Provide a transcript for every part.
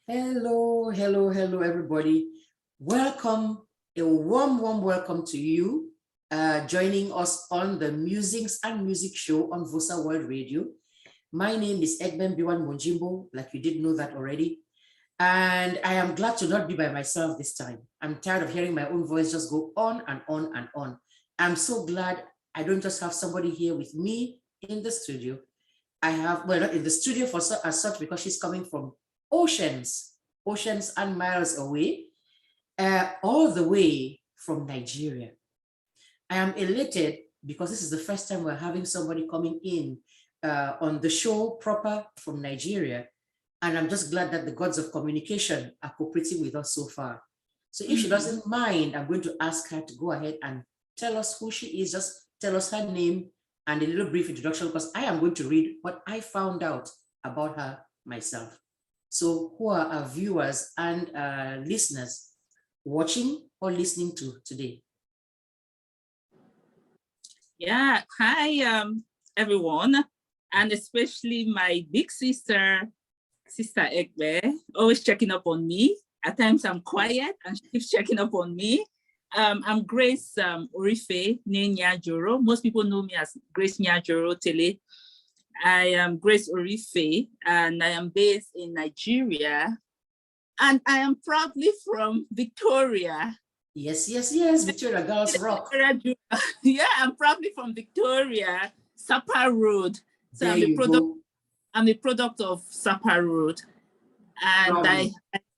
Hello, everybody. Welcome, a warm welcome to you joining us on the Musings and Music Show on Vosaworld Radio. My name is MBIWAN MONJIMBO, like you did know that already. And I am glad to not be by myself this time. I'm tired of hearing my own voice just go on and on and on. I'm so glad I don't just have somebody here with me in the studio. I have, well, not in the studio as such, because she's coming from oceans and miles away, all the way from Nigeria. I am elated because this is the first time we're having somebody coming in on the show proper from Nigeria. And I'm just glad that the gods of communication are cooperating with us so far. So if she doesn't mind, I'm going to ask her to go ahead and tell us who she is, just tell us her name and a little brief introduction, because I am going to read what I found out about her myself. So who are our viewers and listeners watching or listening to today? Yeah, hi everyone, and especially my big sister EGBE, always checking up on me. At times I'm quiet and she keeps checking up on me. I'm Grace Orife, NYAJRO. Most people know me as Grace NYAJRO Tele. I am Grace Orife, and I am based in Nigeria, and I am proudly from Victoria. Yes, Victoria Girls Rock. Yeah, I'm proudly from Victoria, Sapa Road. So I'm a product of Sapa Road, and I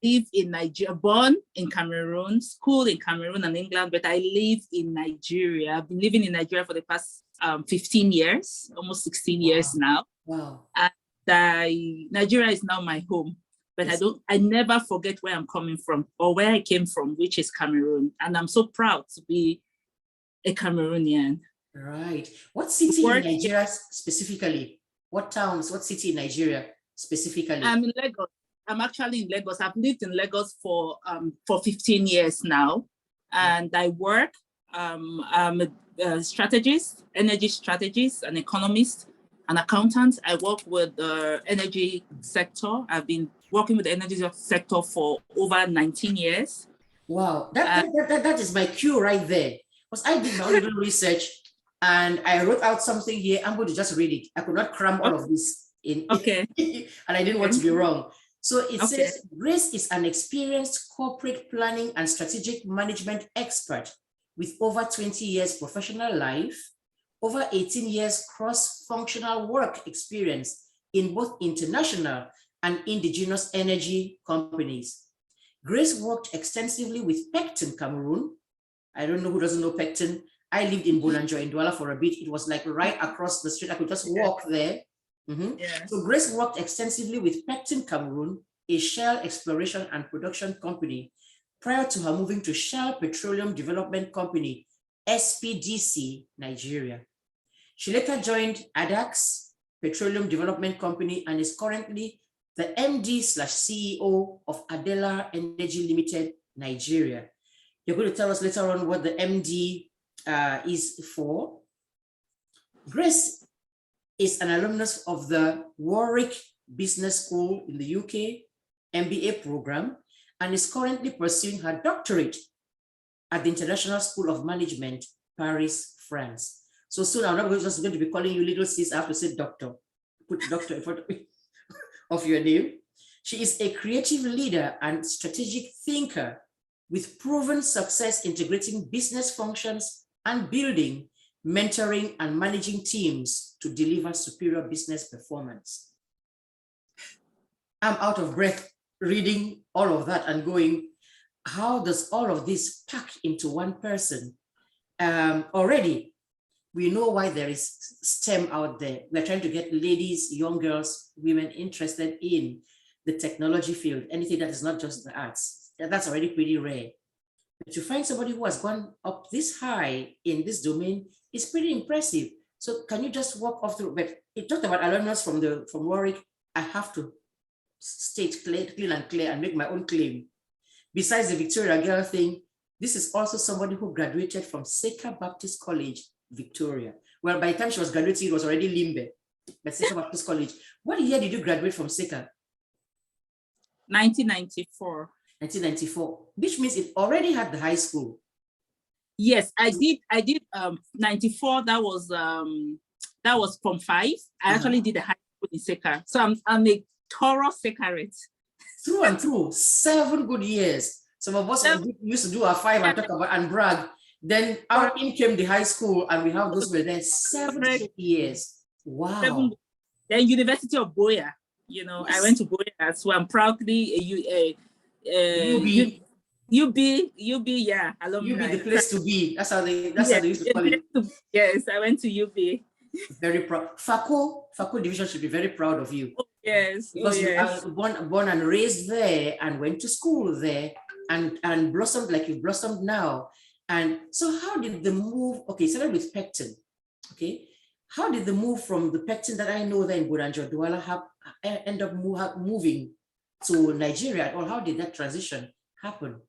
live in Nigeria, born in Cameroon, school in Cameroon and England, but I live in Nigeria. I've been living in Nigeria for the past 15 years, almost 16 years now. Wow. And Nigeria is now my home, but yes. I never forget where I'm coming from or where I came from, which is Cameroon. And I'm so proud to be a Cameroonian. Right. What city in Nigeria specifically? What towns, what city in Nigeria specifically? I'm in Lagos. I'm actually in Lagos. I've lived in Lagos for 15 years now. And I work, I'm a strategist, energy strategist, an economist, an accountant. I work with the energy sector. I've been working with the energy sector for over 19 years. Wow, that is my cue right there. Because I did my own little research and I wrote out something here. I'm going to just read it. I could not cram all of this in. Okay. And I didn't want to be wrong. So it says, Grace is an experienced corporate planning and strategic management expert with over 20 years professional life, over 18 years cross-functional work experience in both international and indigenous energy companies. Grace worked extensively with Pectin, Cameroon. I don't know who doesn't know Pectin. I lived in Bolanjo in Douala for a bit. It was like right across the street. I could just walk there. Yeah. So Grace worked extensively with Pectin Cameroon, a Shell exploration and production company, prior to her moving to Shell Petroleum Development Company, SPDC, Nigeria. She later joined ADELAAR Petroleum Development Company and is currently the MD/CEO of ADELAAR Energy Limited, Nigeria. You're going to tell us later on what the MD is for. Grace is an alumnus of the Warwick Business School in the UK, MBA program, and is currently pursuing her doctorate at the International School of Management, Paris, France. So soon I'm not just going to be calling you little sis, I have to say doctor. Put doctor in front of your name. She is a creative leader and strategic thinker with proven success integrating business functions and building, mentoring, and managing teams to deliver superior business performance. I'm out of breath reading all of that and going, how does all of this pack into one person? Already, we know why there is STEM out there. We're trying to get ladies, young girls, women interested in the technology field, anything that is not just the arts. That's already pretty rare. But to find somebody who has gone up this high in this domain is pretty impressive. So can you just walk off through, but it talked about alumnus from Warwick. I have to state clean and clear and make my own claim. Besides the Victoria Girl thing, this is also somebody who graduated from Seka Baptist College, Victoria. Well, by the time she was graduating, it was already Limbe, but Seka Baptist College. What year did you graduate from Seka? 1994. 1994, which means it already had the high school. Yes, I did 94. That was from 5. I actually did the high school in Seka. So I'm a thorough Sekarate. Through and through, 7 good years. Some of us used to do our 5 and talk about and brag. Then out in came the high school, and we have those were there 7 good years. Wow. Then University of Boya. You know, yes. I went to Boya, so I'm proudly UB, yeah. UB, the place to be. That's how they used to call it. Yes, I went to UB. Very proud. Fako division should be very proud of you. Oh, yes. Because you are born and raised there and went to school there and blossomed like you've blossomed now. And so how did the move, okay, started with Pectin, okay? How did the move from the Pectin that I know there in Buranjo Douala end up moving to Nigeria, or how did that transition happen?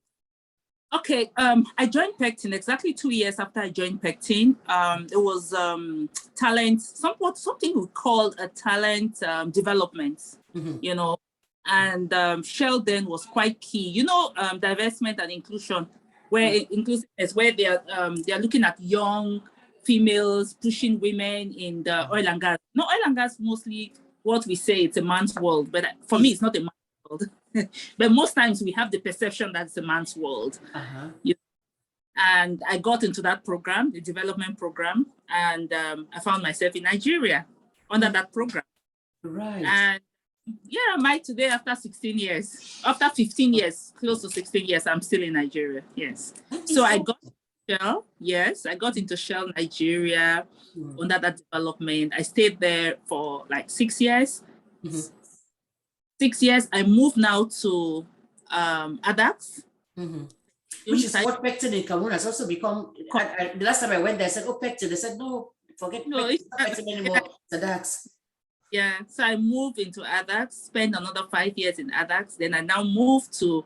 Okay, I joined Pectin exactly 2 years after I joined Pectin. It was talent, something we called a talent development, you know, and Shell then was quite key. You know, divestment and inclusion, where inclusiveness, where they are looking at young females, pushing women in the oil and gas. No, oil and gas mostly what we say it's a man's world, but for me it's not a man's world. But most times we have the perception that it's a man's world. And I got into that program, the development program, and I found myself in Nigeria under that program. Right. And yeah, today after 16 years, after 15 years, close to 16 years, I'm still in Nigeria. Yes. So I got Shell. Yes, I got into Shell Nigeria under that development. I stayed there for like 6 years. 6 years. I moved now to ADAX. Which is what Pectin in Cameroon has also become. The last time I went there, I said, oh, Pectin. They said, no, forget Pectin anymore. It's ADAX. Yeah, so I moved into ADAX, spent another 5 years in ADAX. Then I now moved to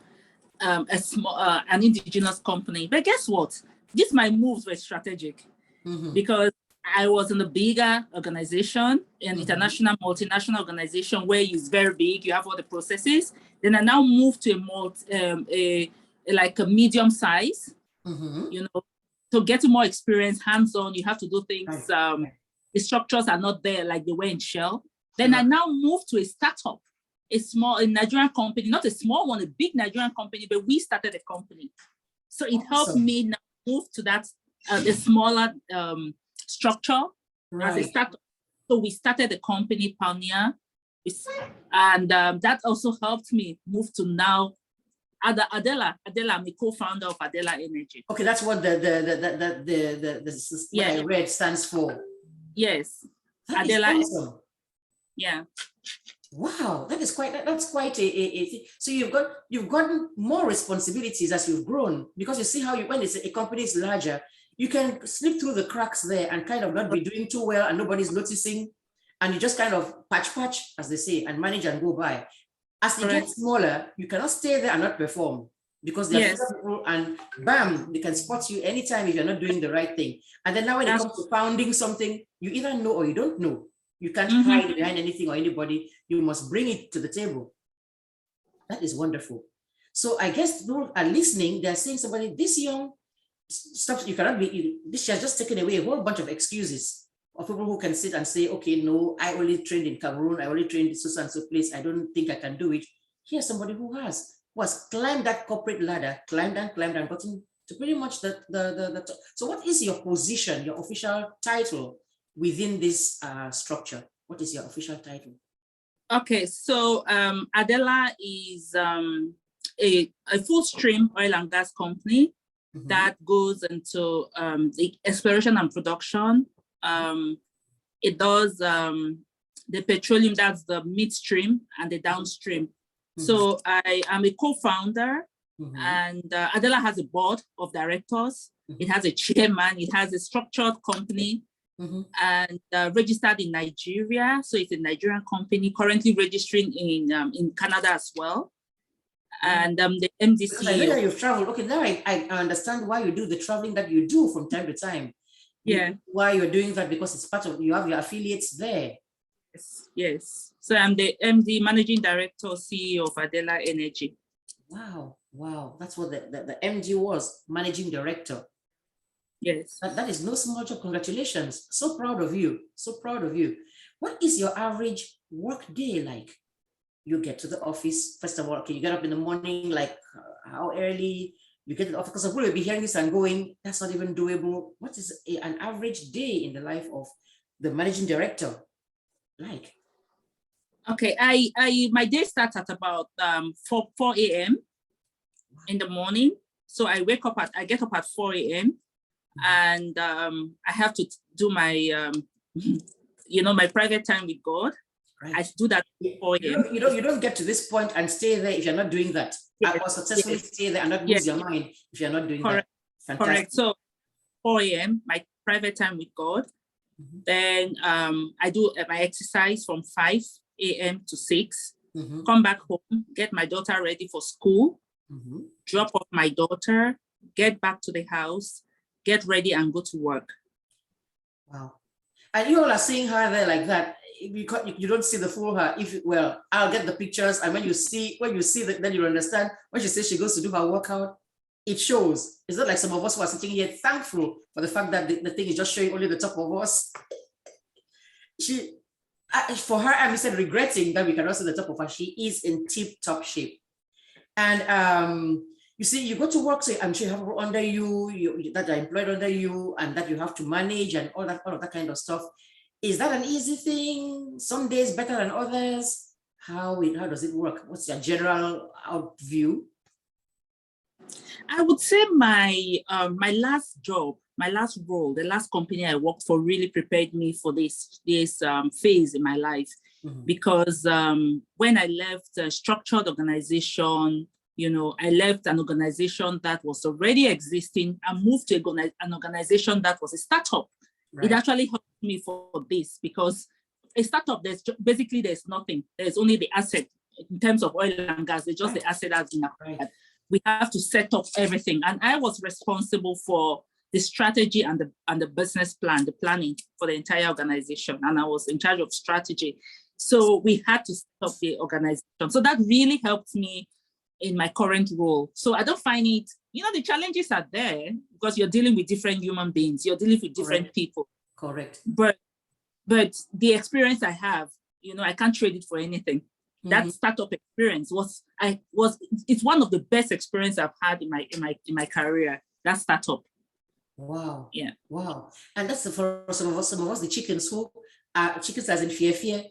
an indigenous company. But guess what? My moves were strategic because I was in a bigger organization, an international, multinational organization where it's very big, you have all the processes. Then I now moved to a medium size, you know, to get more experience, hands-on, you have to do things. The structures are not there like they were in Shell. Then I now moved to a startup, a Nigerian company, not a small one, a big Nigerian company, but we started a company. So it helped me now move to that, a smaller structure as a startup. So we started the company Pioneer, and that also helped me move to now Adela. I'm the co-founder of Adela Energy. Okay, that's what the I read stands for. Yes, that Adela. Is awesome. Yeah. Wow, that's quite a so you've gotten more responsibilities as you've grown, because you see how when it's a company is larger, you can slip through the cracks there and kind of not be doing too well and nobody's noticing, and you just kind of patch, as they say, and manage and go by. As you get smaller, you cannot stay there and not perform, because there are people and bam, they can spot you anytime if you're not doing the right thing. And then now when it comes to founding something, you either know or you don't know. You can't hide behind anything or anybody. You must bring it to the table. That is wonderful. So I guess those are listening, they're saying somebody this young, stuff you cannot be, this has just taken away a whole bunch of excuses of people who can sit and say, okay, no, I only trained in Cameroon, I only trained in so and so place, I don't think I can do it. Here's somebody who has climbed that corporate ladder, climbed and gotten to pretty much the so what is your position, your official title within this structure? What is your official title? Okay, so Adela is a full stream oil and gas company that goes into the exploration and production. It does the petroleum, that's the midstream, and the downstream. So I am a co-founder, and Adela has a board of directors. It has a chairman. It has a structured company. And registered in Nigeria. So it's a Nigerian company currently registering in Canada as well. And the MDC. I know that you've traveled. Okay, now I understand why you do the traveling that you do from time to time. Yeah. Why you're doing that, because it's part of, you have your affiliates there. Yes, yes. So I'm the MD, Managing Director, CEO of Adela Energy. Wow, wow. That's what the MD was, Managing Director. Yes. That is no small job. Congratulations. So proud of you. So proud of you. What is your average work day like? You get to the office, first of all, okay, you get up in the morning, like how early you get to the office? Because people will be hearing this and going, that's not even doable. What is an average day in the life of the managing director like? Okay, my day starts at about 4 a.m. in the morning. So I get up at 4 a.m. and I have to do my my private time with God. Right. I do that at 4 a.m. You don't get to this point and stay there if you're not doing that. Yes. Or successfully stay there and not lose your mind if you're not doing that. Fantastic. Correct. So 4 a.m. my private time with God. Then I do my exercise from 5 a.m. to 6. Come back home, get my daughter ready for school, drop off my daughter, get back to the house, get ready and go to work. Wow. And you all are seeing her there like that. You don't see the full her. I'll get the pictures, and when you see that, then you'll understand. When she says she goes to do her workout, it shows. It's not like some of us who are sitting here thankful for the fact that the thing is just showing only the top of us. For her, I'm instead regretting that we cannot see the top of her. She is in tip-top shape. And you see, you go to work, so I'm sure you have people under you that are employed under you, and that you have to manage and all of that kind of stuff. Is that an easy thing? Some days better than others? How does it work? What's your general view? I would say my last job, my last role, the last company I worked for really prepared me for this phase in my life. Because when I left a structured organization, I left an organization that was already existing and moved to an organization that was a startup. Right. It actually helped me for this, because a startup, there's nothing. There's only the asset. In terms of oil and gas, it's just the asset that's been acquired. Right. We have to set up everything. And I was responsible for the strategy and the business plan, the planning for the entire organization. And I was in charge of strategy. So we had to set up the organization. So that really helped me in my current role. So I don't find it, the challenges are there because you're dealing with different human beings. You're dealing with different people. Correct. But the experience I have, I can't trade it for anything. That startup experience it's one of the best experiences I've had in my career. That startup. Wow. Yeah. Wow. And that's for some of us, the chickens who are chickens as in fear.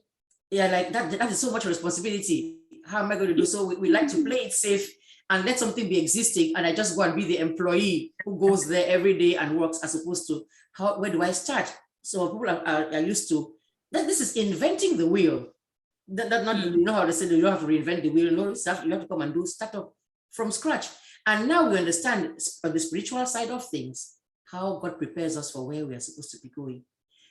Yeah, like that is so much responsibility. How am I going to do so? We like to play it safe and let something be existing, and I just go and be the employee who goes there every day and works, as opposed to where do I start? So people are used to that. This is inventing the wheel. You know how they say you don't have to reinvent the wheel. No, you have to come and do startup from scratch. And now we understand the spiritual side of things, how God prepares us for where we are supposed to be going.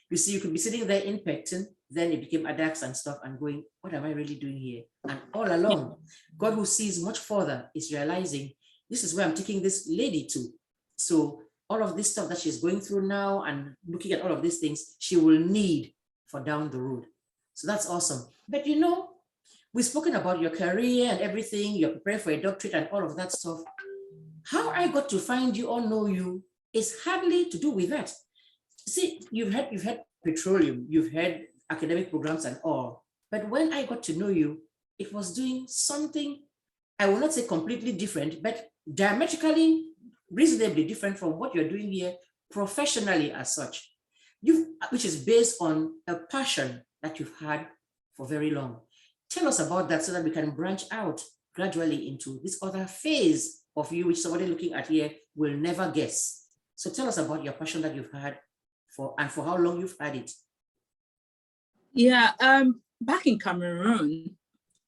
You see, you could be sitting there in Pecton, then it became ADAX and stuff, and going, what am I really doing here? And all along, God, who sees much further, is realizing this is where I'm taking this lady to. So all of this stuff that she's going through now and looking at all of these things, she will need for down the road. So that's awesome. But we've spoken about your career and everything, you're preparing for a doctorate and all of that stuff. How I got to find you or know you is hardly to do with that. See, you've had petroleum, you've had academic programs and all, but when I got to know you, it was doing something, I will not say completely different, but diametrically, reasonably different from what you're doing here professionally as such, which is based on a passion that you've had for very long. Tell us about that so that we can branch out gradually into this other phase of you, which somebody looking at here will never guess. So tell us about your passion that you've had for how long you've had it. Yeah, back in Cameroon,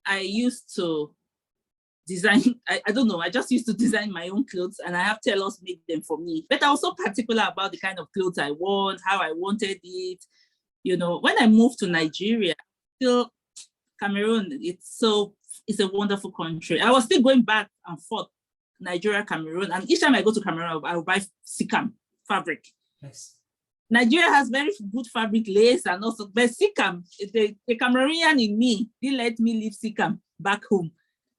I used to design, I don't know, I just used to design my own clothes, and I have tailors make them for me. But I was so particular about the kind of clothes I want, how I wanted it. When I moved to Nigeria, still Cameroon, it's a wonderful country. I was still going back and forth, Nigeria, Cameroon, and each time I go to Cameroon, I will buy Sikam fabric. Yes. Nigeria has very good fabric lace and also, but Sikkim, the Cameroonian in me didn't let me leave Sikkim back home.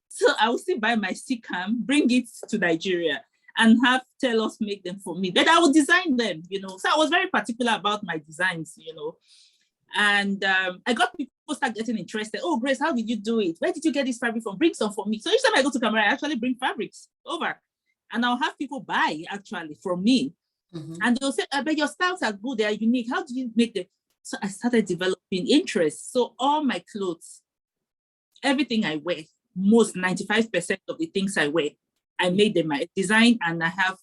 So I will still buy my Sikkim, bring it to Nigeria and have tailors make them for me. Then I will design them, you know. So I was very particular about my designs, you know. And I got people start getting interested. Oh, Grace, how did you do it? Where did you get this fabric from? Bring some for me. So each time I go to Cameroon, I actually bring fabrics over. And I'll have people buy actually from me. Mm-hmm. And they'll say, but your styles are good, they are unique. How do you make them? So I started developing interest. So all my clothes, everything I wear, most 95% of the things I wear, I made them, I design, and I have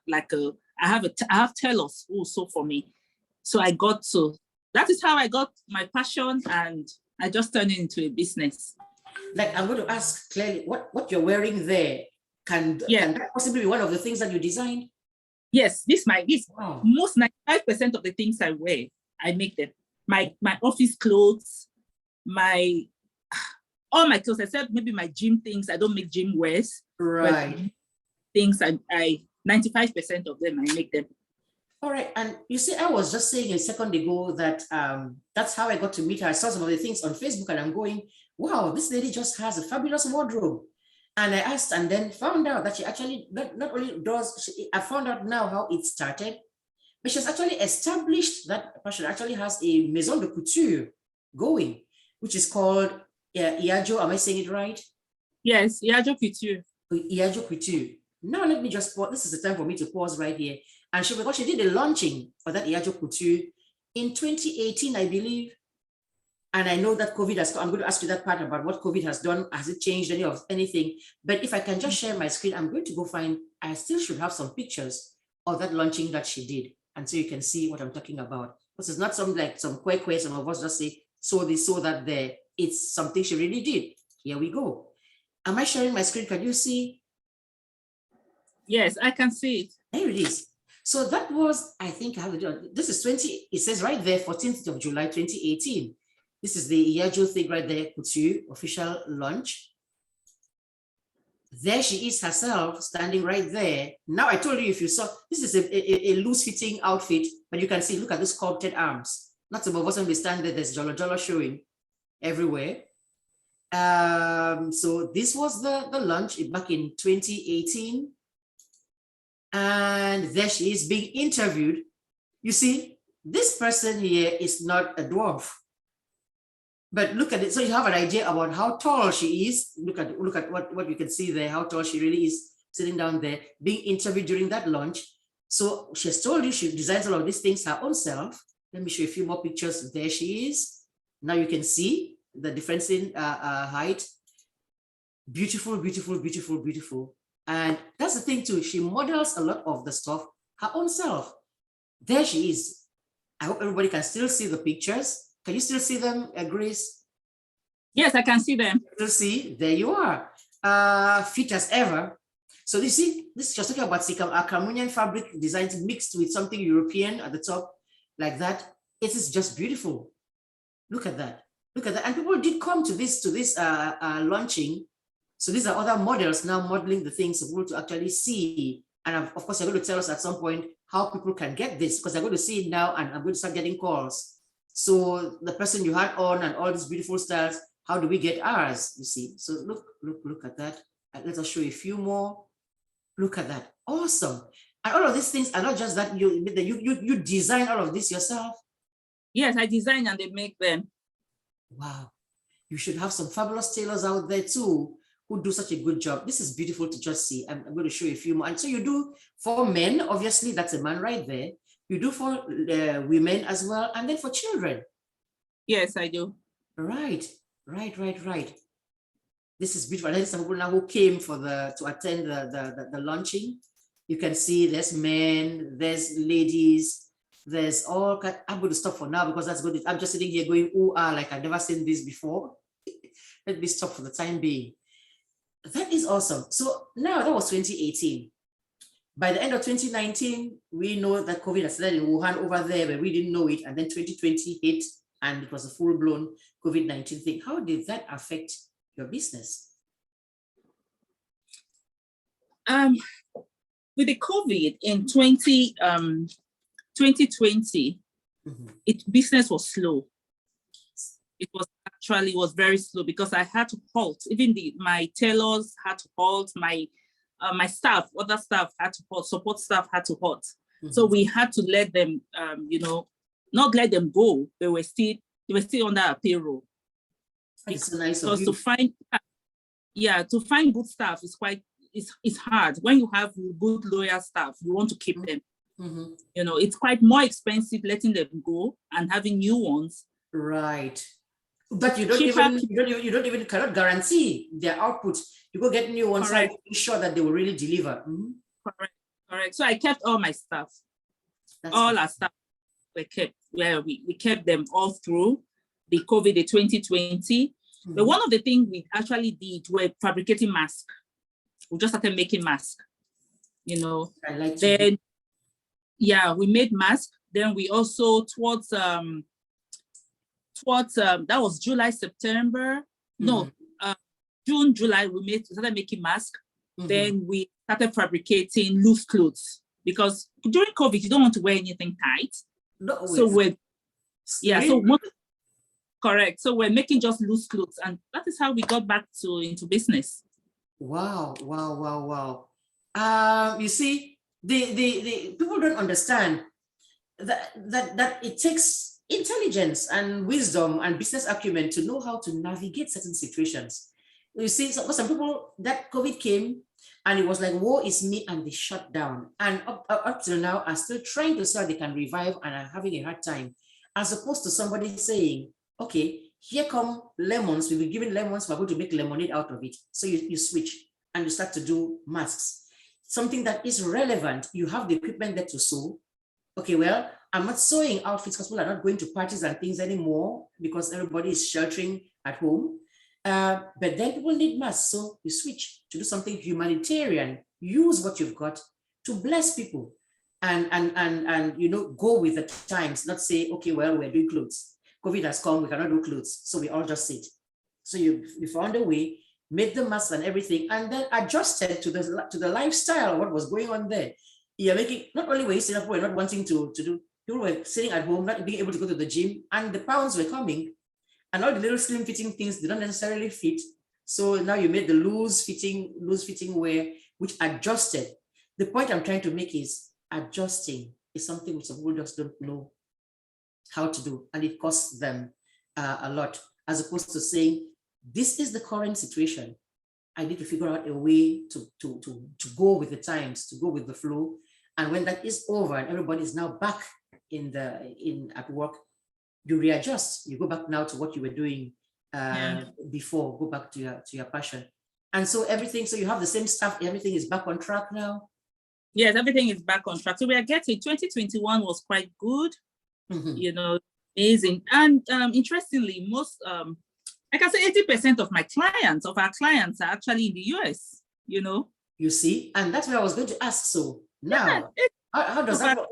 I have tailors also for me. So that is how I got my passion, and I just turned it into a business. Like, I'm going to ask clearly, what you're wearing there, can that possibly be one of the things that you designed? Yes, wow. Most 95% of the things I wear, I make them. My office clothes, all my clothes, except maybe my gym things. I don't make gym wears. Right. Things I 95% of them I make them. All right, and you see, I was just saying a second ago that that's how I got to meet her. I saw some of the things on Facebook, and I'm going, wow, this lady just has a fabulous wardrobe. And I asked, and then found out that she actually not only does, I found out now how it started, but she's actually established that passion, actually has a maison de couture going, which is called EGBE. Am I saying it right? Yes, EGBE Couture. EGBE Couture. Now let me just pause. This is the time for me to pause right here. And because she did the launching for that EGBE Couture in 2018, I believe. And I know that COVID has come. I'm going to ask you that part about what COVID has done. Has it changed anything? But if I can just share my screen, I'm going to go find, I still should have some pictures of that launching that she did. And so you can see what I'm talking about. This is not some quick way, some of us just say, so this, so that there. It's something she really did. Here we go. Am I sharing my screen? Can you see? Yes, I can see it. There it is. So that was, I think I have it. This is it says right there, 14th of July, 2018. This is the EGBE thing right there, Couture official launch. There she is herself standing right there. Now I told you, if you saw, this is a loose fitting outfit, but you can see, look at the sculpted arms. Not some of us when we stand there, there's Jollo Jollo showing everywhere. So this was the launch back in 2018. And there she is being interviewed. You see, this person here is not a dwarf. But look at it, so you have an idea about how tall she is. Look at what you can see there, how tall she really is, sitting down there, being interviewed during that launch. So she has told you she designs all of these things her own self. Let me show you a few more pictures. There she is. Now you can see the difference in height. Beautiful, beautiful, beautiful, beautiful. And that's the thing too, she models a lot of the stuff her own self. There she is. I hope everybody can still see the pictures. Can you still see them, Grace? Yes, I can see them. You see, there you are. Fit as ever. So you see, this is just talking about Cameroonian fabric designs mixed with something European at the top, like that. It is just beautiful. Look at that. Look at that. And people did come to this launching. So these are other models now modeling the things for people to actually see. And of course, you're going to tell us at some point how people can get this, because they're going to see it now and I'm going to start getting calls. So the person you had on and all these beautiful styles, how do we get ours? You see, so look at that. And let us show you a few more. Look at that, awesome. And all of these things are not just that you design all of this yourself. Yes, I design and they make them. Wow, you should have some fabulous tailors out there too, who do such a good job. This is beautiful to just see. I'm going to show you a few more. And so you do for men, obviously that's a man right there. You do for women as well, and then for children. Yes, I do. Right. This is beautiful. And there's some people now who came to attend the launching. You can see there's men, there's ladies, there's all. I'm going to stop for now because that's good. I'm just sitting here going, ooh, like I've never seen this before. Let me stop for the time being. That is awesome. So now that was 2018. By the end of 2019, we know that COVID has started in Wuhan over there, but we didn't know it. And then 2020 hit, and it was a full-blown COVID-19 thing. How did that affect your business? With the COVID in 2020, 2020, business was slow. It was very slow because I had to halt. Even my tailors had to halt. My staff, other staff had to halt. Support staff had to halt. So we had to let them, not let them go. They were still under our payroll. It's nice of because you. to find good staff is it's hard. When you have good loyal staff, you want to keep them. It's quite more expensive letting them go and having new ones. Right. But you cannot guarantee their output. You go get new ones, so be sure that they will really deliver. Correct. So I kept all my staff. Our staff were kept. Well, we kept them all through the COVID, the 2020. But one of the things we actually did were fabricating masks. We just started making masks. Then we made masks. Then we also towards that was July, September. June, July, we started making masks. Then we started fabricating loose clothes because during COVID, you don't want to wear anything tight. Correct. So we're making just loose clothes, and that is how we got back into business. Wow. You see, the people don't understand that it takes intelligence and wisdom and business acumen to know how to navigate certain situations. You see, some people, that COVID came and it was like, woe is me, and they shut down. And up till now are still trying to see how they can revive and are having a hard time, as opposed to somebody saying, okay, here come lemons, we'll be given lemons, we're going to make lemonade out of it. So you switch and you start to do masks. Something that is relevant. You have the equipment there to sew. Okay, well, I'm not sewing outfits because people are not going to parties and things anymore because everybody is sheltering at home. But then people need masks, so you switch to do something humanitarian. Use what you've got to bless people, and go with the times. Not say, okay, well, we're doing clothes. COVID has come, we cannot do clothes, so we all just sit. So you found a way, made the masks and everything, and then adjusted to the lifestyle of what was going on there. You're making, not only were you sitting up, we're not wanting to do, people were sitting at home, not being able to go to the gym, and the pounds were coming. And all the little slim fitting things did not necessarily fit. So now you made the loose fitting wear, which adjusted. The point I'm trying to make is adjusting is something which some people just don't know how to do. And it costs them a lot, as opposed to saying, this is the current situation. I need to figure out a way to go with the times, to go with the flow. And when that is over and everybody is now back at work, you readjust. You go back now to what you were doing before. Go back to your passion, and so everything. So you have the same stuff. Everything is back on track now. Yes, everything is back on track. So we are getting 2021 was quite good. Amazing. And interestingly, most I can say 80% of our clients are actually in the US. You see, and that's what I was going to ask. So now. How does that work?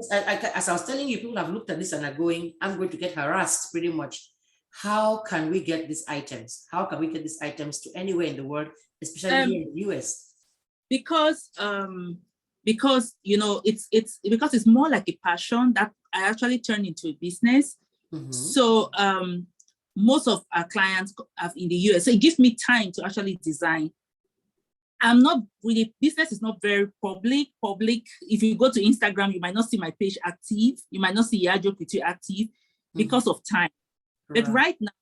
As I was telling you, people have looked at this and are going, I'm going to get harassed pretty much. How can we get these items? How can we get these items to anywhere in the world, especially here in the US? Because it's more like a passion that I actually turned into a business. So most of our clients are in the US. So it gives me time to actually design. I'm not really, business is not very public. If you go to Instagram, you might not see my page active. You might not see NYAJRO pretty active because of time. Right. But right now,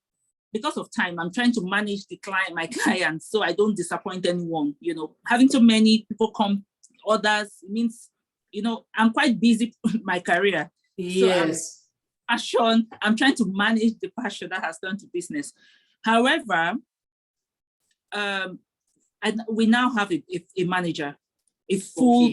because of time, I'm trying to manage my clients so I don't disappoint anyone. Having too many people come, others, means, I'm quite busy with my career. Yes. So I'm trying to manage the passion that has turned to business. However, we now have a manager, a full,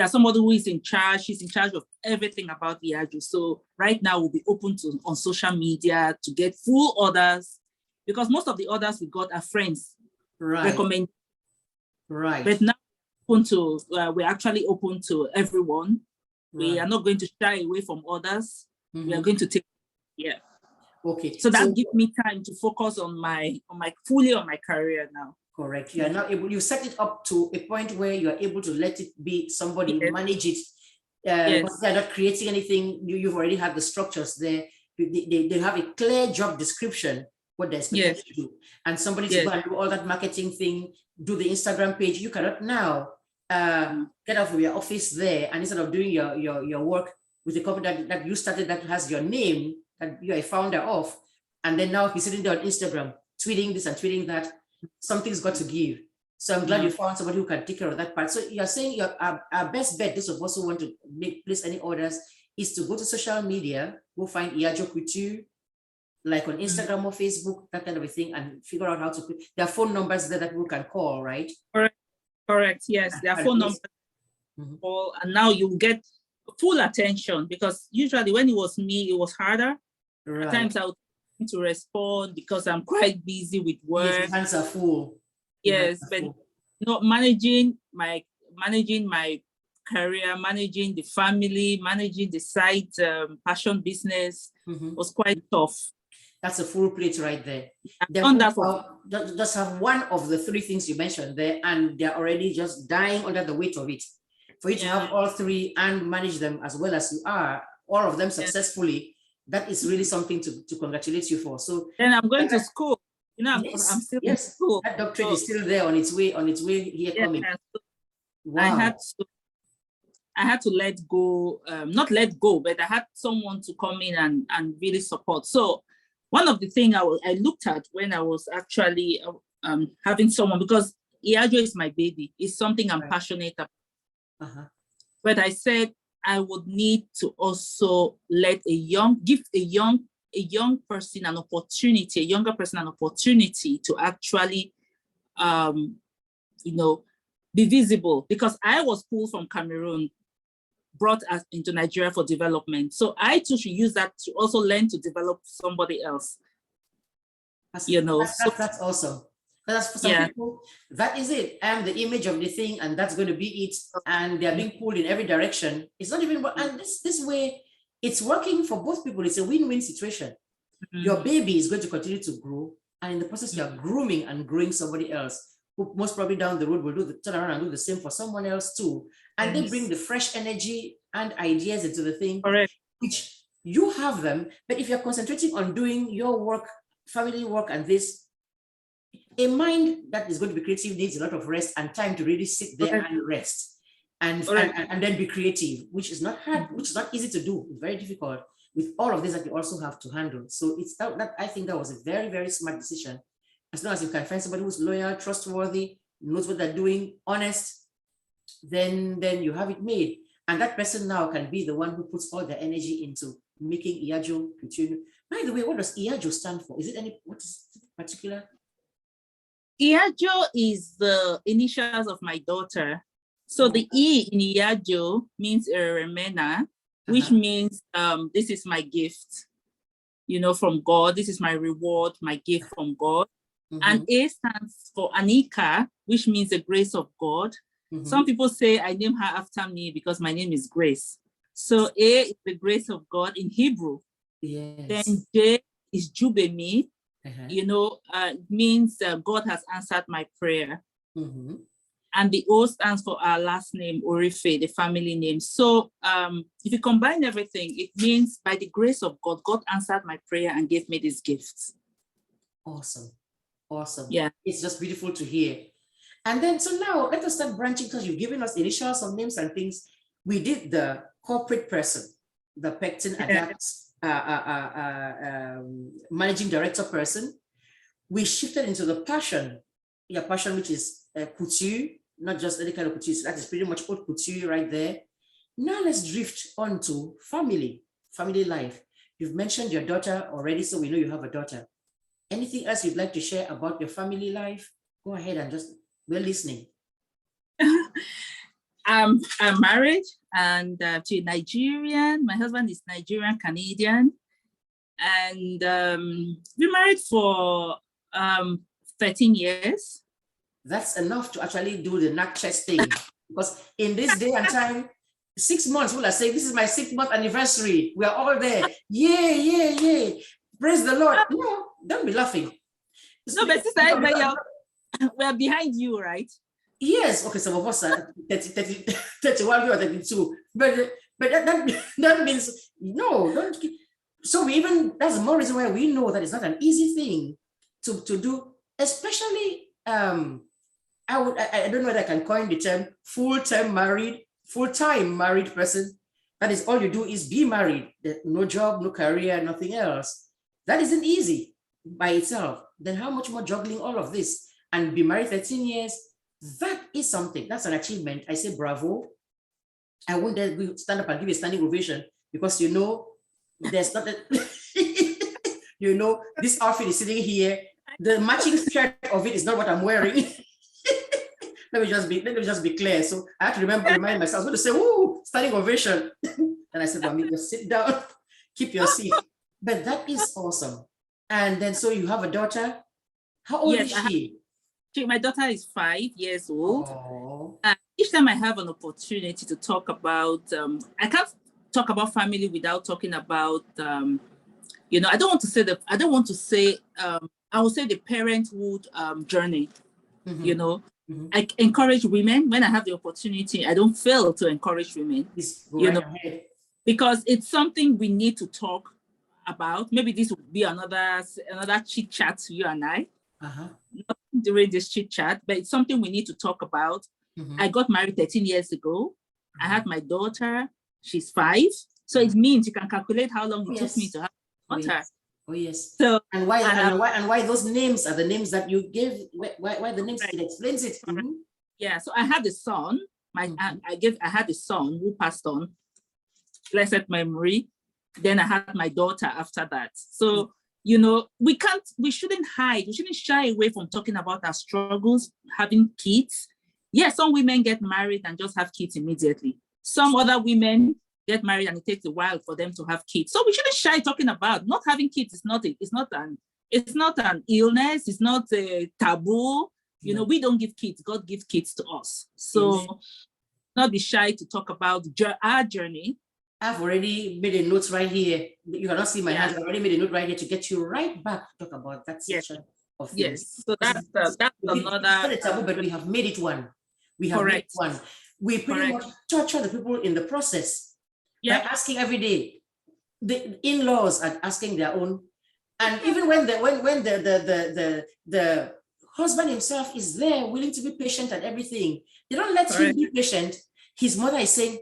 somebody who is in charge. She's in charge of everything about the NYAJRO. So right now we'll be open on social media to get full orders, because most of the orders we got are friends recommend. Right. But now we're actually open to everyone. We are not going to shy away from orders. We are going to take, Okay. So that gives me time to focus on my career now. Correct. You are now able, you set it up to a point where you are able to let it be somebody manage it Because they're not creating anything, you've already had the structures there. They have a clear job description, what they're expected to do. And somebody to go and do all that marketing thing, do the Instagram page. You cannot now get out of your office there, and instead of doing your work with the company that you started that has your name, that you're a founder of, and then now he's sitting there on Instagram, tweeting this and tweeting that, something's got to give. So I'm glad you found somebody who can take care of that part. So you're saying our best bet, those of us who want to place any orders, is to go to social media, go find EGBE Couture, like on Instagram or Facebook, that kind of a thing, and figure out how to put their phone numbers there that people can call, right? Correct. Yes, their phone numbers. Call, and now you get full attention, because usually when it was me, it was harder. Right. At times I would to respond because I'm quite busy with work. Yes, your hands are full. Yes, but not managing my career, managing the family, managing the side passion business was quite tough. That's a full plate right there. Just have one of the three things you mentioned there, and they're already just dying under the weight of it. For you to have all three and manage them as well as you are, all of them successfully, that is really something to congratulate you for. So then I'm going to school. You know, I'm still in school. That doctorate is still there on its way here coming. Wow. I had to let go, not let go, but I had someone to come in and really support. So one of the things I looked at when I was actually having someone, because EGBE is my baby, it's something I'm passionate about. But I said I would need to also give a younger person an opportunity to actually, be visible, because I was pulled from Cameroon, brought us into Nigeria for development. So I too should use that to also learn to develop somebody else. That's awesome. That's for some people, that is it. I'm the image of the thing, and that's going to be it. And they're being pulled in every direction. It's not even, and this way, it's working for both people. It's a win-win situation. Your baby is going to continue to grow, and in the process, you're grooming and growing somebody else, who most probably down the road will turn around and do the same for someone else too. And they bring the fresh energy and ideas into the thing, which you have them. But if you're concentrating on doing your work, family work, and this, a mind that is going to be creative needs a lot of rest and time to really sit there and rest and then be creative, which is not hard, which is not easy to do. It's very difficult with all of this that you also have to handle. So it's that I think that was a very, very smart decision. As long as you can find somebody who's loyal, trustworthy, knows what they're doing, honest, then you have it made. And that person now can be the one who puts all their energy into making EGBE Couture. By the way, what does EGBE stand for? Is it what is it particular? EGBE is the initials of my daughter. So the E in EGBE means Remena, which means this is my gift, from God. This is my reward, my gift from God. And A stands for Anika, which means the grace of God. Some people say I name her after me because my name is Grace. So A is the grace of God in Hebrew. Yes. Then J is Jubemi. Means God has answered my prayer. And the O stands for our last name, Orife, the family name. So if you combine everything, it means by the grace of God, God answered my prayer and gave me these gifts. Awesome. Awesome. Yeah. It's just beautiful to hear. And then, so now let us start branching, because you've given us initials, some names and things. We did the corporate person, the Pectin Adapt managing director person. We shifted into the passion, your passion, which is couture, not just any kind of couture. So that is pretty much haute couture right there. Now let's drift on to family life. You've mentioned your daughter already, so we know you have a daughter. Anything else you'd like to share about your family life? Go ahead and we're listening. I'm married and to a Nigerian. My husband is Nigerian Canadian, and we're married for 13 years. That's enough to actually do the neck chest thing, because in this day and time, 6 months, we'll say, this is my 6th-month anniversary. We are all there. Yay. Praise the Lord. No, don't be laughing. No, but sister, we are behind you, right? Yes. Okay, some of us are 31 or 32. But But that means, no, don't. So that's more reason why we know that it's not an easy thing to do, especially, I don't know whether I can coin the term full-time married person. That is all you do is be married, no job, no career, nothing else. That isn't easy by itself. Then how much more juggling all of this and be married 13 years? That is something, that's an achievement. I say bravo. I won't stand up and give a standing ovation because there's not this outfit is sitting here. The matching shirt of it is not what I'm wearing. Let me just be clear. So I have to remind myself, I was going to say, "Ooh, standing ovation." And I said, "Mommy, just sit down, keep your seat." But that is awesome. And then, so you have a daughter. How old is she? My daughter is 5 years old. Oh. Each time I have an opportunity to talk about, I can't talk about family without talking about, I don't want to say, I will say the parenthood journey. Mm-hmm. I encourage women when I have the opportunity. I don't fail to encourage women, because it's something we need to talk about. Maybe this would be another chit chat to you and I. Not during this chit chat, but it's something we need to talk about. I got married 13 years ago. I had my daughter. She's 5. So it means you can calculate how long it took me to have a daughter. Oh yes. So and why those names are the names that you gave? Why the names? It explains it. Yeah. So I had a son. I had a son who passed on. Blessed memory. Then I had my daughter after that. So we shouldn't hide. We shouldn't shy away from talking about our struggles, having kids. Yes, some women get married and just have kids immediately. Some other women get married and it takes a while for them to have kids. So we shouldn't shy talking about not having kids. It's not an illness. It's not a taboo. We don't give kids. God gives kids to us. So not be shy to talk about our journey. I've already made a note right here. You cannot see my hands. I've already made a note right here to get you right back to talk about that section of things. Yes. So that's another. It's not a taboo, but we have made it one. We have made it one. We pretty much torture the people in the process by asking every day. The in-laws are asking their own, and even when the husband himself is there, willing to be patient and everything, they don't let him be patient. His mother is saying,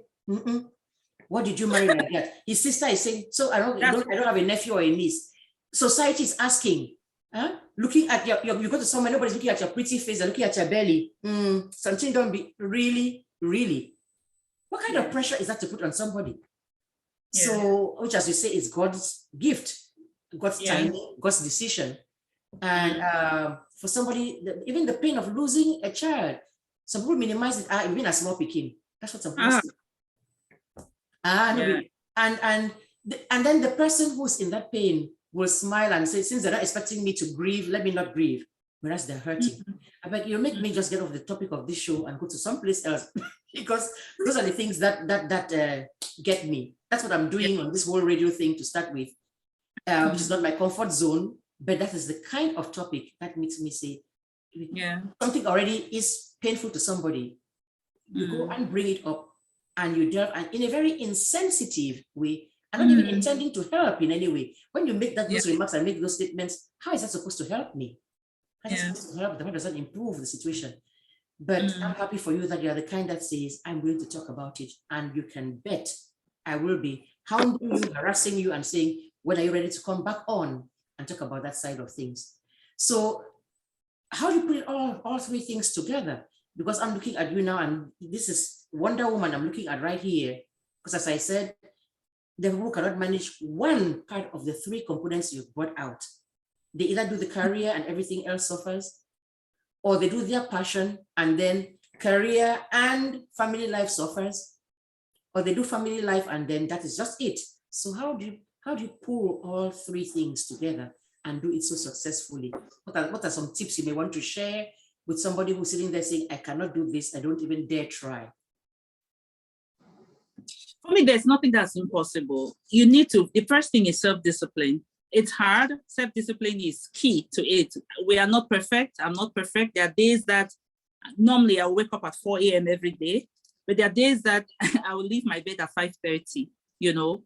"What did you marry like that?" His sister is saying, "So I don't have a nephew or a niece." Society is asking, looking at you go to somewhere, nobody's looking at your pretty face, they're looking at your belly. Something don't be really. What kind of pressure is that to put on somebody? So, which, as you say, is God's gift, God's timing, God's decision. And for somebody, even the pain of losing a child, some people minimize it. Even a small picking. That's what some people say. And then the person who's in that pain will smile and say, "Since they're not expecting me to grieve, let me not grieve," whereas they're hurting. I beg you, make me just get off the topic of this show and go to someplace else, because those are the things that get me. That's what I'm doing on this whole radio thing to start with, which is not my comfort zone, but that is the kind of topic that makes me say, something already is painful to somebody. You go and bring it up, and you delve, and in a very insensitive way, and not even intending to help in any way. When you make those remarks and make those statements, how is that supposed to help me? How is that supposed to help? How does that improve the situation? But I'm happy for you that you're the kind that says, "I'm willing to talk about it," and you can bet I will be hounding you, harassing you, and saying, "When are you ready to come back on and talk about that side of things?" So how do you put it all three things together? Because I'm looking at you now, and this is Wonder Woman I'm looking at right here. Because as I said, the people cannot manage one part of the three components you've brought out. They either do the career and everything else suffers, or they do their passion and then career and family life suffers, or they do family life and then that is just it. So how do you pull all three things together and do it so successfully? What are some tips you may want to share with somebody who's sitting there saying, "I cannot do this, I don't even dare try"? For me, there's nothing that's impossible. The first thing is self-discipline. It's hard. Self-discipline is key to it. We are not perfect. I'm not perfect. There are days that normally I wake up at 4 a.m. every day, But there are days that I will leave my bed at 5:30, you know,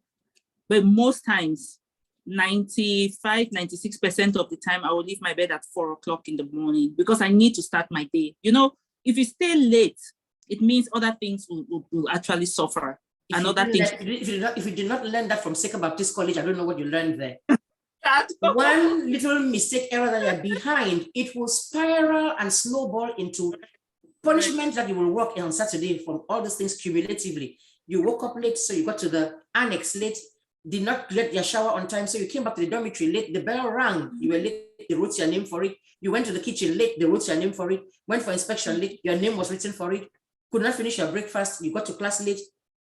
but most times, 96% of the time, I will leave my bed at 4 o'clock in the morning because I need to start my day. You know, if you stay late, it means other things will actually suffer. If you did not learn that from Second Baptist College, I don't know what you learned there. One little mistake, error that you're behind, it will spiral and snowball into punishment that you will work on Saturday from all those things cumulatively. You woke up late, so you got to the annex late, did not get your shower on time, so you came back to the dormitory late, the bell rang, you were late, they wrote your name for it. You went to the kitchen late, they wrote your name for it. Went for inspection late, your name was written for it. Could not finish your breakfast, you got to class late.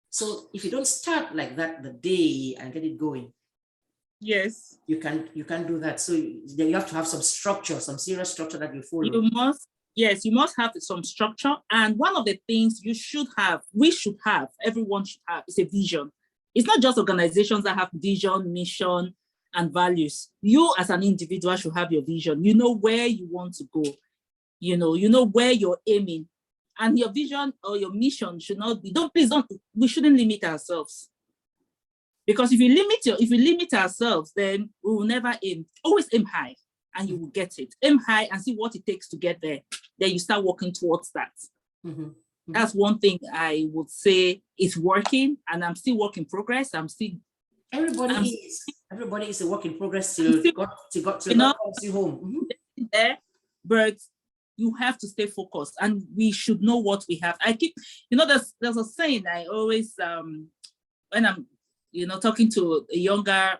So if you don't start like that the day and get it going, yes, you can do that. So you have to have some structure, some serious structure that you follow. You must have some structure. And one of the things we should have, everyone should have, is a vision. It's not just organizations that have vision, mission, and values. You as an individual should have your vision. You know where you want to go. You know where you're aiming. And your vision or your mission should not be, we shouldn't limit ourselves. Because if you limit ourselves, then we will never aim. Always aim high and you will get it. Aim high and see what it takes to get there. Then you start working towards that. Mm-hmm. Mm-hmm. That's one thing I would say is working, and I'm still work in progress. Everybody is a work in progress till God calls you home. Mm-hmm. There, but you have to stay focused, and we should know what we have. There's a saying I always, when I'm, talking to a younger,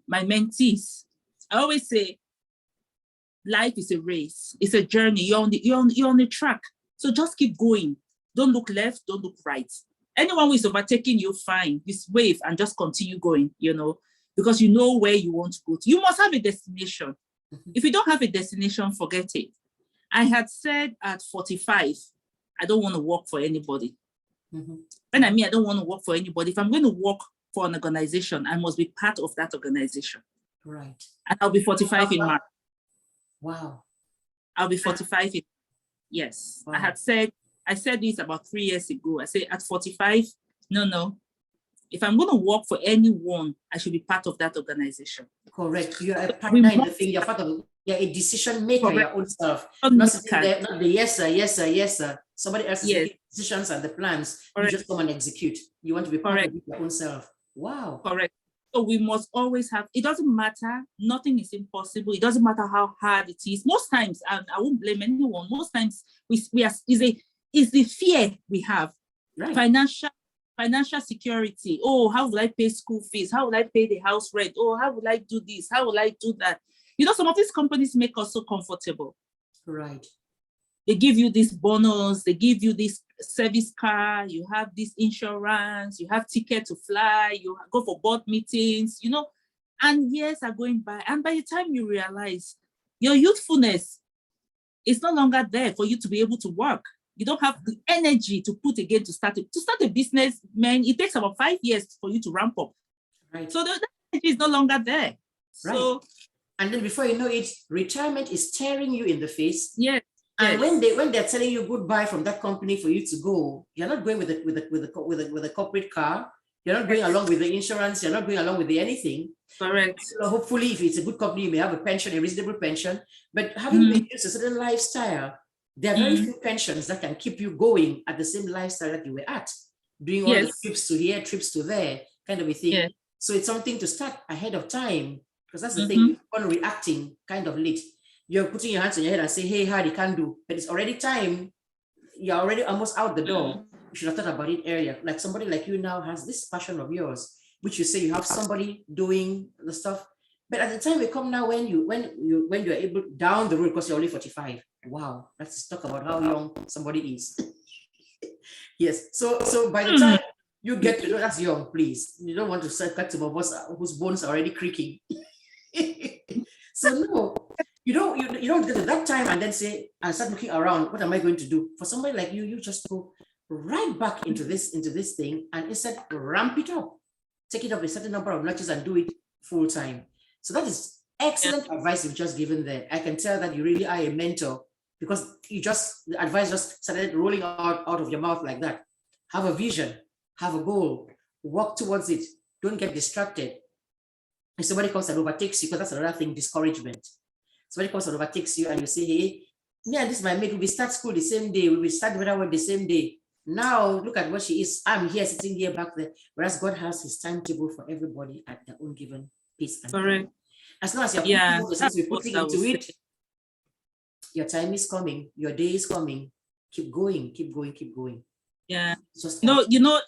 my mentees, I always say, life is a race. It's a journey. You're on the track. So just keep going. Don't look left. Don't look right. Anyone who is overtaking you, fine. Just wave and just continue going, because you know where you want to go to. You must have a destination. Mm-hmm. If you don't have a destination, forget it. I had said at 45, I don't want to work for anybody. Mm-hmm. When I mean I don't want to work for anybody, if I'm going to work for an organization, I must be part of that organization. Right. And I'll be 45 in March. Wow. I'll be 45 in, yes. Wow. I said this about 3 years ago. I said at 45, no. If I'm going to work for anyone, I should be part of that organization. Correct. You're a partner in the thing. You're part of. You're a decision maker. Correct. Your own self. Not sitting there, not the yes sir. Somebody else is making decisions and the plans. Correct. You just come and execute. You want to be part of your own self. Wow. Correct. So we must always have. It doesn't matter. Nothing is impossible. It doesn't matter how hard it is. Most times, and I won't blame anyone. Most times, is the fear we have. Right. Financial security. Oh, how will I pay school fees? How will I pay the house rent? Oh, how will I do this? How will I do that? Some of these companies make us so comfortable. Right. They give you this bonus. They give you this service car. You have this insurance. You have ticket to fly. You go for board meetings, and years are going by. And by the time you realize your youthfulness is no longer there for you to be able to work. You don't have the energy to put again to start a business, man. It takes about 5 years for you to ramp up. Right. So the energy is no longer there. Right. So, and then before you know it, retirement is staring you in the face. Yes. And when they're telling you goodbye from that company for you to go, you're not going with a corporate car. You're not going along with the insurance. You're not going along with the anything. Correct. Hopefully, if it's a good company, you may have a pension, a reasonable pension. But having been used to a certain lifestyle, there are very few pensions that can keep you going at the same lifestyle that you were at, doing all the trips to here, trips to there, kind of a thing. Yes. So it's something to start ahead of time, because that's the thing, on reacting kind of late. You're putting your hands on your head and say, hey, hard, you can do. But it's already time. You're already almost out the door. You should have thought about it earlier. Like somebody like you now has this passion of yours, which you say you have somebody doing the stuff. But at the time we come now, when you're able down the road, because you're only 45. Wow, let's talk about how young somebody is. Yes. So by the time you get to know that's young, please. You don't want to cut to my boss whose bones are already creaking. So no, you don't get to that time and then say and start looking around. What am I going to do? For somebody like you, you just go right back into this thing and instead ramp it up, take it up a certain number of notches and do it full time. So that is excellent advice you've just given there. I can tell that you really are a mentor, because the advice just started rolling out of your mouth like that. have a vision, have a goal, work towards it. Don't get distracted. If somebody comes and overtakes you, because that's another thing, discouragement. Somebody comes and overtakes you and you say, hey, me and this my mate, we start school the same day, we will start work the same day. Now look at what she is. I'm here sitting here back there. Whereas God has his timetable for everybody at their own given pace and time. As long as you're putting into it, your time is coming, your day is coming. Keep going, keep going, keep going. Yeah. No, you know,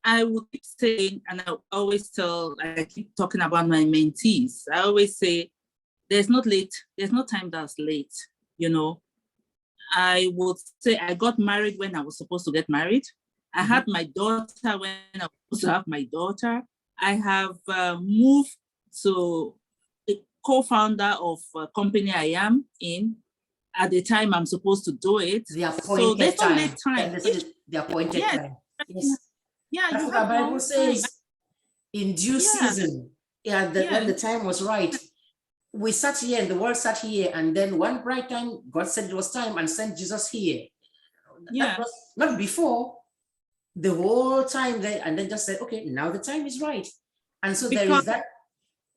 I would keep saying, and I always I keep talking about my mentees. I always say, there's no time that's late, you know. I would say I got married when I was supposed to get married. I had my daughter when I was supposed to have my daughter. I have moved to a co-founder of a company I am in at the time I'm supposed to do it. The appointed so there's no late time. The appointed time. Yes. Yeah, that's what the Bible says. In due season. Yeah, when the time was right. We sat here and the world sat here, and then one bright time, God said it was time and sent Jesus here. Yeah. That was not before, the whole time there, and then just said, okay, now the time is right. And so there is that.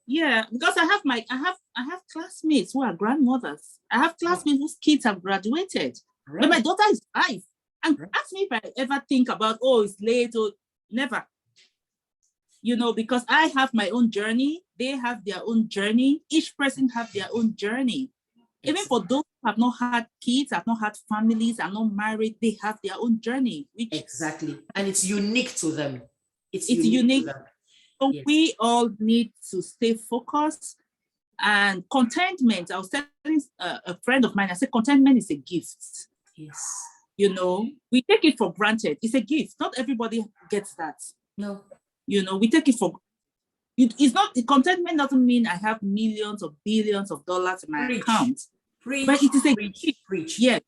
Yeah, because I have classmates who are grandmothers. I have classmates whose kids have graduated. Right. But my daughter is 5. And ask me if I ever think about, oh, it's late or never. You know, because I have my own journey, they have their own journey, each person have their own journey. Even for those who have not had kids, have not had families, are not married, they have their own journey. Exactly. And it's unique to them. It's unique. To them. So we all need to stay focused, and contentment. I was telling a friend of mine, I said, contentment is a gift. Yes. You know, we take it for granted. It's a gift. Not everybody gets that. No. You know, we take it for, it's not, contentment doesn't mean I have millions or billions of dollars in my account. But it is a gift. Yeah.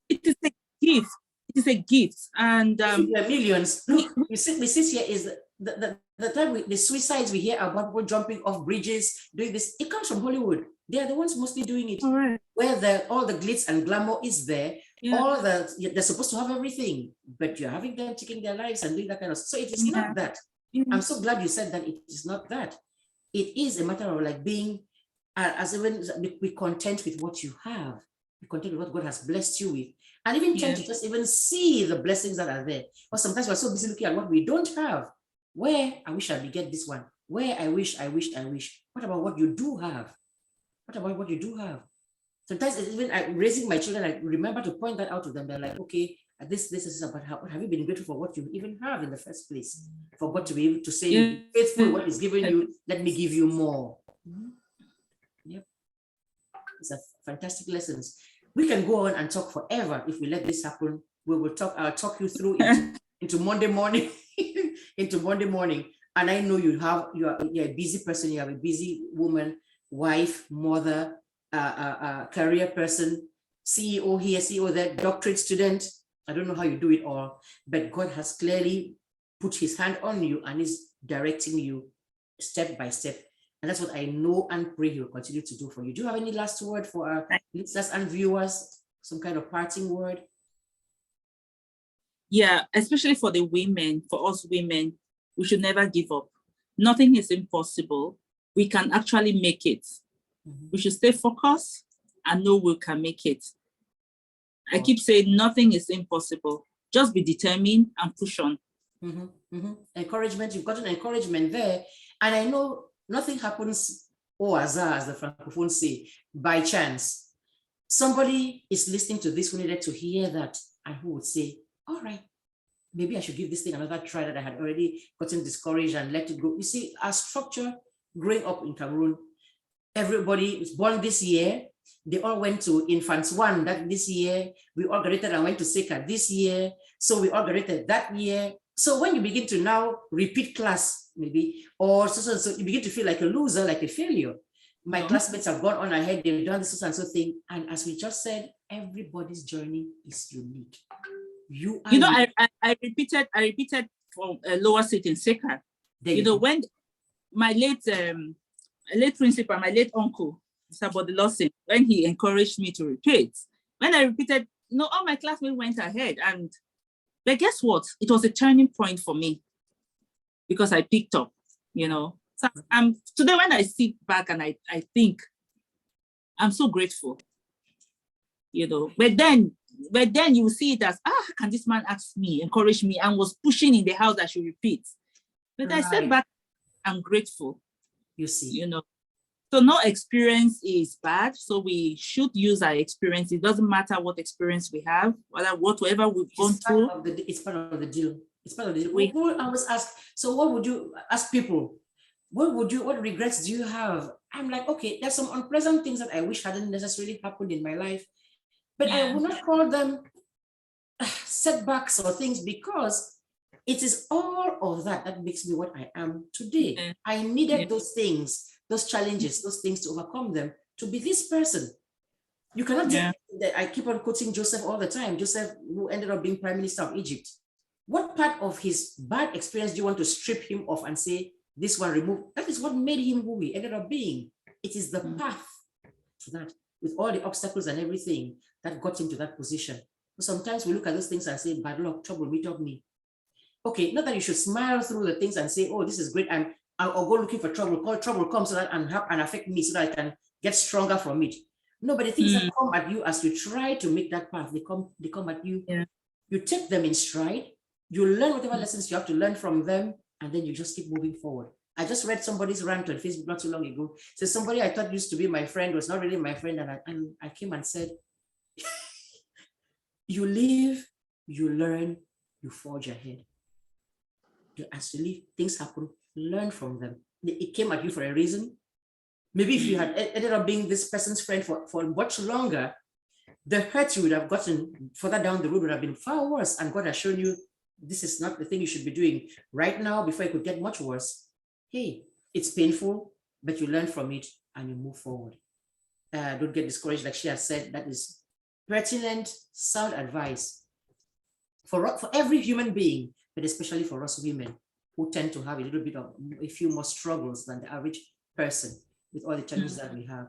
It is a gift. It is a gift. And millions. Look, we sit here is the time the suicides we hear about people jumping off bridges, doing this, it comes from Hollywood. They are the ones mostly doing it. Right. Where all the glitz and glamour is there. Yeah. They're supposed to have everything, but you're having them taking their lives and doing that kind of stuff. So it is not that. I'm so glad you said that it is not that. It is a matter of like being, be content with what you have, be content with what God has blessed you with, and even tend to just even see the blessings that are there. But sometimes we're so busy looking at what we don't have. Where I wish I would get this one. Where I wish. What about what you do have? What about what you do have? Sometimes even raising my children, I remember to point that out to them. They're like, okay, this is about what have you been grateful for what you even have in the first place? For God to be able to say, faithful what He's given you, let me give you more. Yep. It's a fantastic lessons. We can go on and talk forever if we let this happen. We will talk, I'll talk you through into Monday morning, into Monday morning. And I know you're a busy person, you have a busy woman, wife, mother, career person, CEO here, CEO there, doctorate student. I don't know how you do it all, but God has clearly put His hand on you and is directing you step by step. And that's what I know and pray He will continue to do for you. Do you have any last word for our listeners and viewers? Some kind of parting word? Yeah, especially for the women, for us women, we should never give up. Nothing is impossible. We can actually make it. We should stay focused and know we can make it. I keep saying nothing is impossible. Just be determined and push on. Encouragement, you've got an encouragement there. And I know nothing happens au hasard, as the Francophones say, by chance. Somebody is listening to this who needed to hear that and who would say, all right, maybe I should give this thing another try that I had already gotten discouraged and let it go. You see, our structure growing up in Cameroon, everybody was born this year. They all went to Infants 1 this year. We all graduated and went to Seka this year. So we all graduated that year. So when you begin to now repeat class, maybe, or so you begin to feel like a loser, like a failure. My classmates have gone on ahead, they've done this and so thing. And as we just said, everybody's journey is unique. I repeated from a lower seat in Seka. When my late principal, my late uncle, Mr. Bodilossin, when he encouraged me to repeat, when I repeated, all my classmates went ahead, and But guess what? It was a turning point for me because I picked up, you know. So today when I sit back and I think, I'm so grateful, you know. But then you see it as, how can this man ask me, encourage me, and was pushing in the house I should repeat. But I said back, I'm grateful. You see. You know. So no experience is bad. So we should use our experience. It doesn't matter what experience we have, whatever we've gone through. It's part of the deal. It's part of the deal. We always ask, so what would you ask people? What regrets do you have? I'm like, okay, there's some unpleasant things that I wish hadn't necessarily happened in my life, but I will not call them setbacks or things, because it is all of that makes me what I am today. I needed those things, those challenges, those things to overcome them, to be this person. You cannot just, I keep on quoting Joseph all the time, Joseph, who ended up being Prime Minister of Egypt. What part of his bad experience do you want to strip him off and say, this one removed? That is what made him who he ended up being. It is the path to that, with all the obstacles and everything that got him to that position. So sometimes we look at those things and say, bad luck, trouble, meet up me. Okay, not that you should smile through the things and say, oh, this is great, I'll go looking for trouble, call trouble come so that and help and affect me so that I can get stronger from it. No, but the things that come at you as you try to make that path, they come at you. You take them in stride, you learn whatever lessons you have to learn from them, and then you just keep moving forward. I just read somebody's rant on Facebook not too long ago. So somebody I thought used to be my friend was not really my friend, and I came and said, you live, you learn, you forge ahead. As you live, things happen, learn from them. It came at you for a reason. Maybe if you had ended up being this person's friend for much longer, the hurt you would have gotten further down the road would have been far worse, and God has shown you this is not the thing you should be doing right now before it could get much worse. Hey, it's painful, but you learn from it and you move forward. Don't get discouraged, like she has said. That is pertinent, sound advice for every human being, but especially for us women who tend to have a few more struggles than the average person with all the challenges that we have.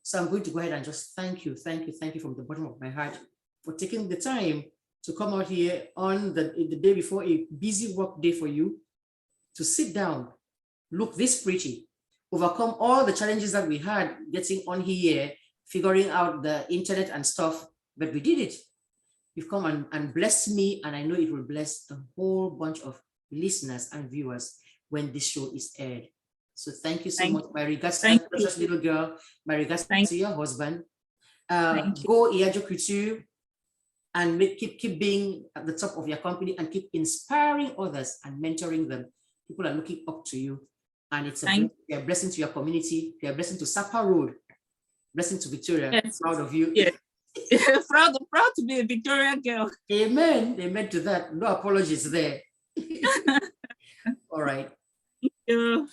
So I'm going to go ahead and just thank you from the bottom of my heart for taking the time to come out here on the day before a busy work day for you, to sit down, look this pretty, overcome all the challenges that we had getting on here, figuring out the internet and stuff, but we did it. You've come and blessed me, and I know it will bless a whole bunch of listeners and viewers when this show is aired. So thank you so much. My regards to that precious little girl. My regards to your husband. Go EGBE Couture and keep being at the top of your company and keep inspiring others and mentoring them. People are looking up to you, and it's a blessing to your community. You're a blessing to Sapa Road. Blessing to Victoria. Yes. Proud of you. Yeah. proud to be a Victorian girl. Amen. Amen to that. No apologies there. All right. Thank you.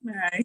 Bye.